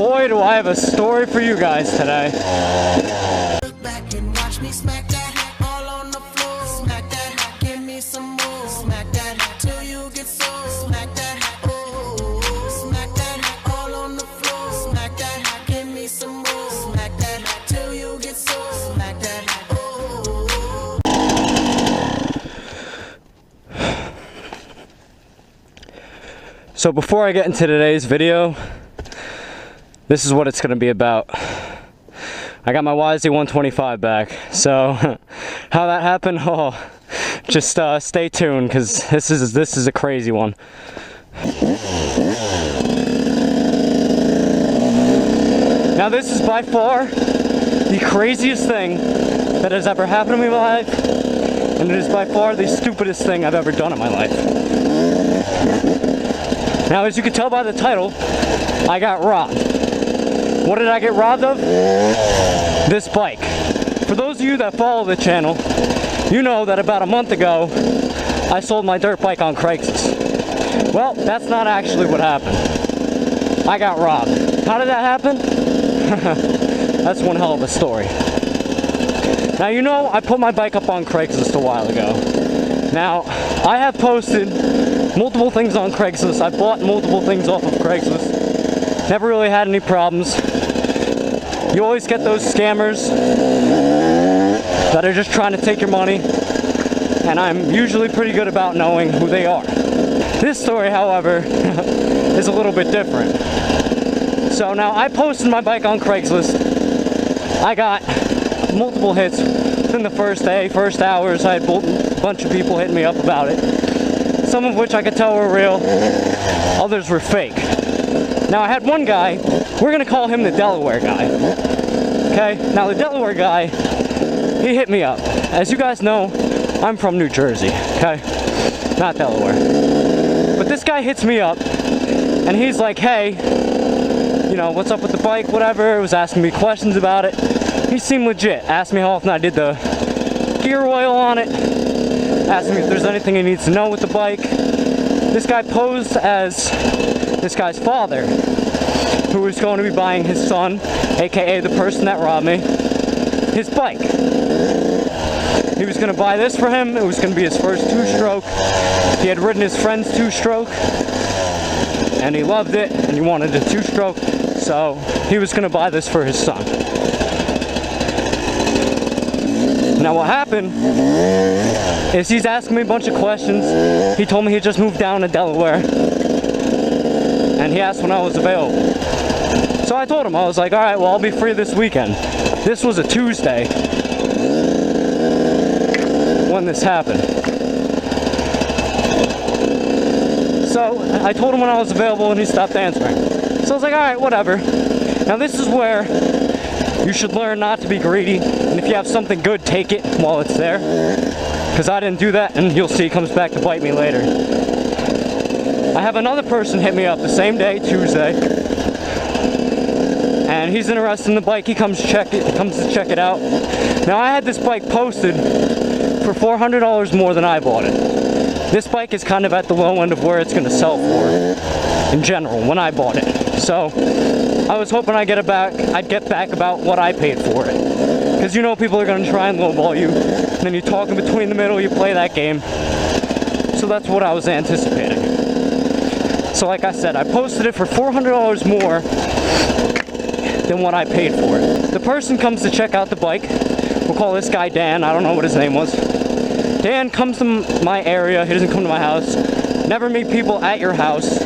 boy, do I have a story for you guys today. Look back and watch me smack that hat all on the floor. Smack that hat, give me some more. Smack that hat till you get sore. Smack that hat, oh. Smack that hat all on the floor. Smack that hat, give me some more. Smack that hat till you get sore. Smack that hat, oh. So before I get into today's video, this is what it's going to be about. I got my YZ125 back. So how that happened? Oh, just stay tuned, because this is a crazy one. Now this is by far the craziest thing that has ever happened to me in my life, and it is by far the stupidest thing I've ever done in my life. Now, as you can tell by the title, I got robbed. What did I get robbed of? This bike. For those of you that follow the channel, you know that about a month ago, I sold my dirt bike on Craigslist. Well, that's not actually what happened. I got robbed. How did that happen? That's one hell of a story. Now, you know, I put my bike up on Craigslist a while ago. Now, I have posted multiple things on Craigslist. I bought multiple things off of Craigslist. Never really had any problems. You always get those scammers that are just trying to take your money, and I'm usually pretty good about knowing who they are. This story, however, is a little bit different. So now I posted my bike on Craigslist. I got multiple hits within the first day, first hours. I had a bunch of people hitting me up about it. Some of which I could tell were real, others were fake. Now I had one guy, we're gonna call him the Delaware guy. Okay, now the Delaware guy, he hit me up. As you guys know, I'm from New Jersey, okay? Not Delaware. But this guy hits me up, and he's like, hey, you know, what's up with the bike, whatever. He was asking me questions about it. He seemed legit. Asked me how often I did the gear oil on it. Asked me if there's anything he needs to know with the bike. This guy posed as this guy's father, who was going to be buying his son, aka the person that robbed me, his bike. He was going to buy this for him. It was going to be his first two-stroke. He had ridden his friend's two-stroke, and he loved it, and he wanted a two-stroke, so he was going to buy this for his son. Now what happened is he's asking me a bunch of questions. He told me he just moved down to Delaware, and he asked when I was available. So I told him, I was like, alright, well, I'll be free this weekend. This was a Tuesday when this happened. So I told him when I was available, and he stopped answering. So I was like, alright, whatever. Now this is where you should learn not to be greedy, and if you have something good, take it while it's there. Because I didn't do that, and you'll see it comes back to bite me later. I have another person hit me up the same day, Tuesday, and he's interested in the bike. He comes to check it out. Now I had this bike posted for $400 more than I bought it. This bike is kind of at the low end of where it's going to sell for in general when I bought it. So I was hoping I'd get back about what I paid for it. Because you know people are going to try and lowball you, and then you talk in between the middle, you play that game. So that's what I was anticipating. So like I said, I posted it for $400 more than what I paid for it. The person comes to check out the bike. We'll call this guy Dan. I don't know what his name was. Dan comes to my area. He doesn't come to my house. Never meet people at your house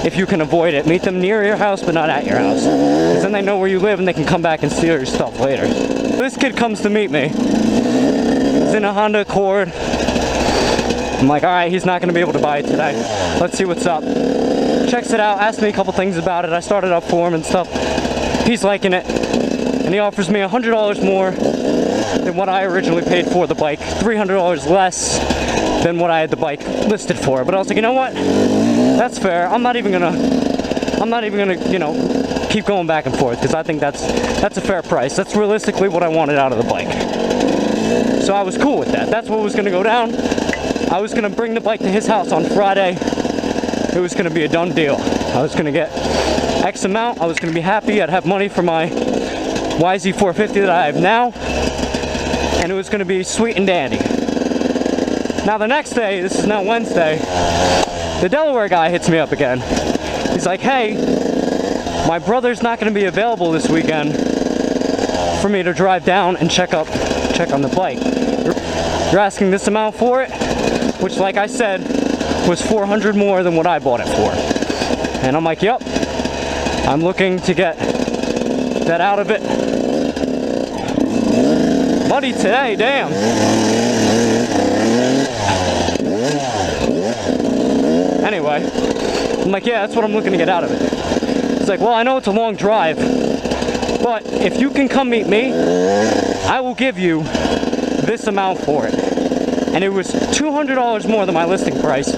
if you can avoid it. Meet them near your house, but not at your house. Because then they know where you live and they can come back and steal your stuff later. This kid comes to meet me. He's in a Honda Accord. I'm like, alright, he's not going to be able to buy it today. Let's see what's up. Checks it out, asks me a couple things about it. I started up for him and stuff. He's liking it. And he offers me $100 more than what I originally paid for the bike. $300 less than what I had the bike listed for. But I was like, you know what? That's fair. I'm not even gonna, you know, keep going back and forth, because I think that's a fair price. That's realistically what I wanted out of the bike. So I was cool with that. That's what was gonna go down. I was gonna bring the bike to his house on Friday. It was gonna be a done deal. I was gonna get X amount, I was going to be happy. I'd have money for my YZ450 that I have now, and it was going to be sweet and dandy. Now the next day, this is now Wednesday, the Delaware guy hits me up again. He's like, hey, my brother's not going to be available this weekend for me to drive down and check on the bike. You're asking this amount for it, which, like I said, was $400 more than what I bought it for. And I'm like, yep, I'm looking to get that out of it. Muddy today, damn. Anyway, I'm like, yeah, that's what I'm looking to get out of it. He's like, well, I know it's a long drive, but if you can come meet me, I will give you this amount for it. And it was $200 more than my listing price.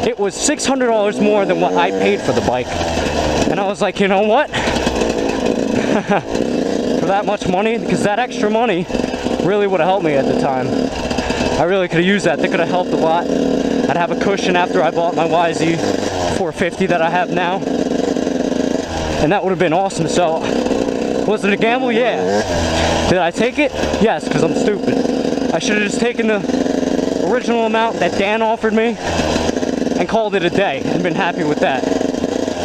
It was $600 more than what I paid for the bike. And I was like, you know what? For that much money, because that extra money really would have helped me at the time. I really could have used that. That could have helped a lot. I'd have a cushion after I bought my YZ450 that I have now. And that would have been awesome. So, was it a gamble? Yeah. Did I take it? Yes, because I'm stupid. I should have just taken the original amount that Dan offered me and called it a day and been happy with that.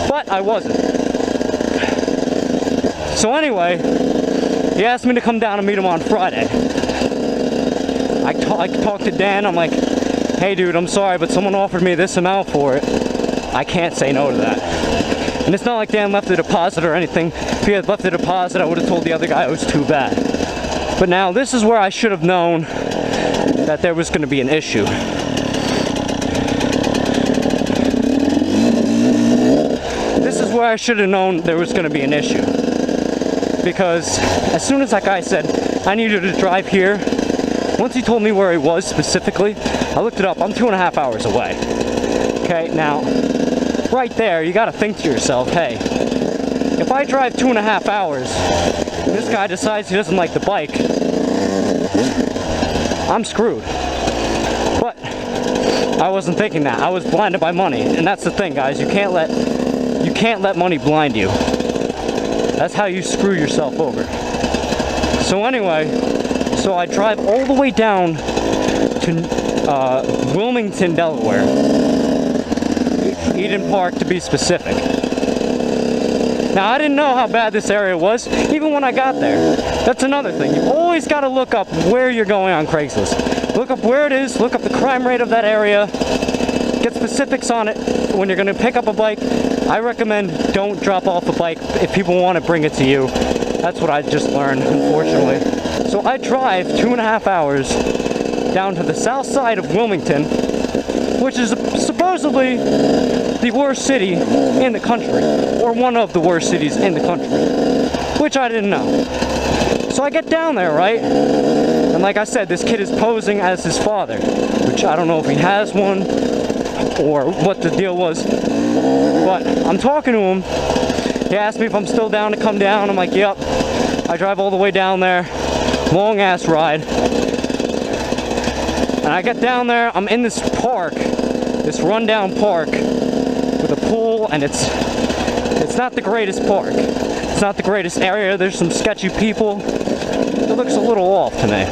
But I wasn't. So anyway, he asked me to come down and meet him on Friday. I talked to Dan. I'm like, hey dude, I'm sorry, but someone offered me this amount for it. I can't say no to that. And it's not like Dan left a deposit or anything. If he had left a deposit, I would have told the other guy it was too bad. But now this is where I should have known that there was going to be an issue. This is where I should have known there was going to be an issue. Because as soon as that guy said, I need you to drive here, once he told me where he was specifically, I looked it up. I'm 2.5 hours away. Okay, now, right there, you got to think to yourself, hey, if I drive 2.5 hours, and this guy decides he doesn't like the bike, I'm screwed. But I wasn't thinking that. I was blinded by money, and that's the thing, guys. You can't let money blind you. That's how you screw yourself over. So anyway, so I drive all the way down to Wilmington, Delaware. Eden Park, to be specific. Now, I didn't know how bad this area was, even when I got there. That's another thing. You always got to look up where you're going on Craigslist. Look up where it is, look up the crime rate of that area, get specifics on it. When you're going to pick up a bike, I recommend don't drop off a bike if people want to bring it to you. That's what I just learned, unfortunately. So I drive 2.5 hours down to the south side of Wilmington, which is supposedly the worst city in the country, or one of the worst cities in the country, which I didn't know. So I get down there, right? And like I said, this kid is posing as his father, which I don't know if he has one or what the deal was, but I'm talking to him. He asked me if I'm still down to come down. I'm like, yep. I drive all the way down there, long ass ride. And I get down there, I'm in this park, this rundown park with a pool, and it's not the greatest park. It's not the greatest area. There's some sketchy people. It looks a little off to me.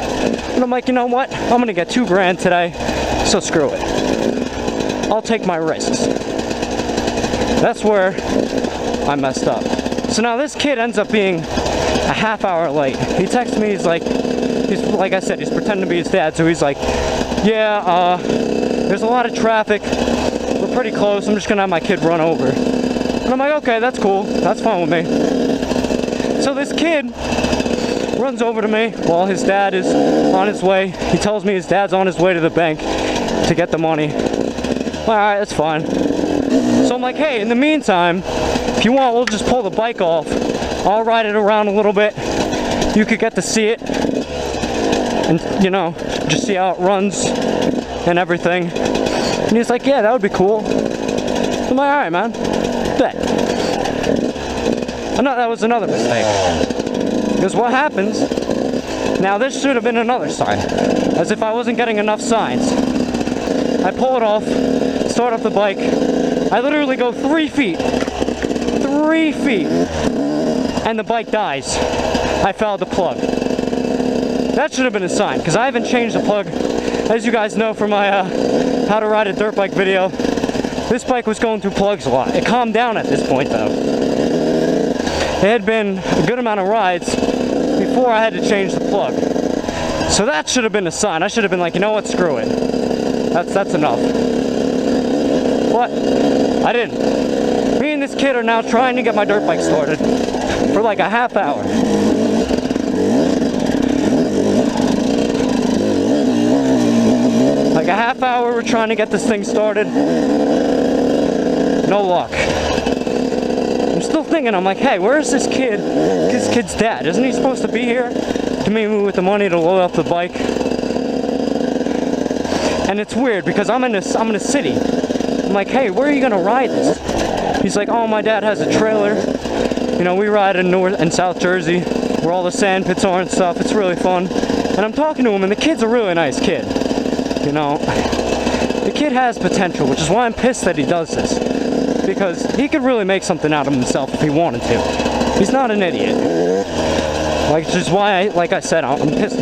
But I'm like, you know what? I'm gonna get $2 grand today, so screw it. I'll take my risks. That's where I messed up. So now this kid ends up being a half hour late. He texts me, he's like I said, he's pretending to be his dad, so he's like, yeah, there's a lot of traffic. We're pretty close. I'm just gonna have my kid run over. And I'm like, okay, that's cool. That's fine with me. So this kid runs over to me while his dad is on his way. He tells me his dad's on his way to the bank to get the money. Alright, that's fine. So I'm like, hey, in the meantime, if you want, we'll just pull the bike off. I'll ride it around a little bit. You could get to see it. And, you know, just see how it runs and everything. And he's like, yeah, that would be cool. I'm like, alright, man. Bet. That was another mistake. Because what happens, now this should have been another sign. As if I wasn't getting enough signs. I pull it off, start up the bike. I literally go 3 feet. 3 3 feet and the bike dies. I fouled the plug. That should have been a sign, because I haven't changed the plug. As you guys know from my how to ride a dirt bike video, this bike was going through plugs a lot. It calmed down at this point though. It had been a good amount of rides before I had to change the plug. So that should have been a sign. I should have been like, you know what, screw it. That's enough. But I didn't. Me and this kid are now trying to get my dirt bike started for like a half hour. Like a half hour we're trying to get this thing started. No luck. I'm still thinking, I'm like, hey, where's this kid? This kid's dad. Isn't he supposed to be here to meet me with the money to load up the bike? And it's weird because I'm in a city. I'm like, hey, where are you gonna ride this? He's like, oh, my dad has a trailer. You know, we ride in North and South Jersey where all the sand pits are and stuff. It's really fun. And I'm talking to him, and the kid's a really nice kid. You know, the kid has potential, which is why I'm pissed that he does this. Because he could really make something out of himself if he wanted to. He's not an idiot. Like, which is why, like I said, I'm pissed.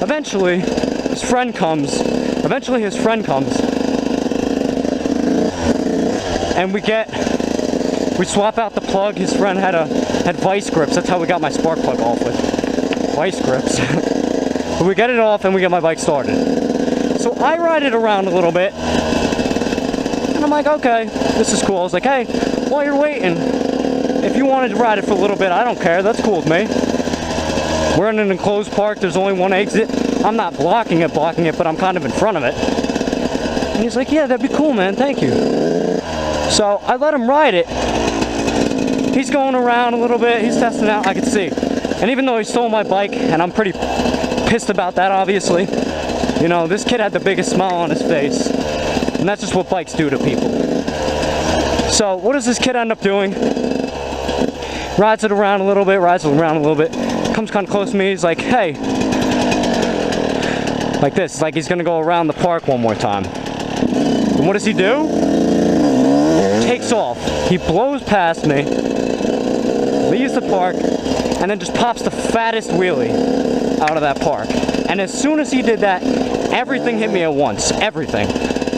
Eventually, his friend comes. And we swap out the plug. His friend had vice grips. That's how we got my spark plug off with vice grips. But we get it off and we get my bike started. So I ride it around a little bit. And I'm like, okay, this is cool. I was like, hey, while you're waiting, if you wanted to ride it for a little bit, I don't care. That's cool with me. We're in an enclosed park. There's only one exit. I'm not blocking it, but I'm kind of in front of it. And he's like, yeah, that'd be cool, man. Thank you. So I let him ride it. He's going around a little bit. He's testing out. I could see. And even though he stole my bike, and I'm pretty pissed about that, obviously, you know, this kid had the biggest smile on his face. And that's just what bikes do to people. So what does this kid end up doing? Rides it around a little bit, comes kind of close to me. He's like, hey. Like this. It's like he's going to go around the park one more time. And what does he do? Takes off. He blows past me, leaves the park, and then just pops the fattest wheelie out of that park. And as soon as he did that, everything hit me at once. Everything.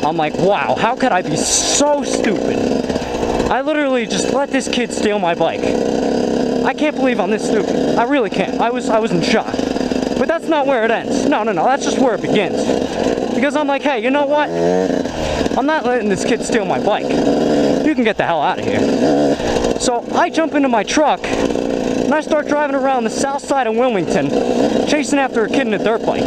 I'm like, wow, how could I be so stupid? I literally just let this kid steal my bike. I can't believe I'm this stupid. I really can't. I was in shock. But that's not where it ends. No, that's just where it begins. Because I'm like, hey, you know what? I'm not letting this kid steal my bike. You can get the hell out of here. So I jump into my truck and I start driving around the south side of Wilmington, chasing after a kid in a dirt bike.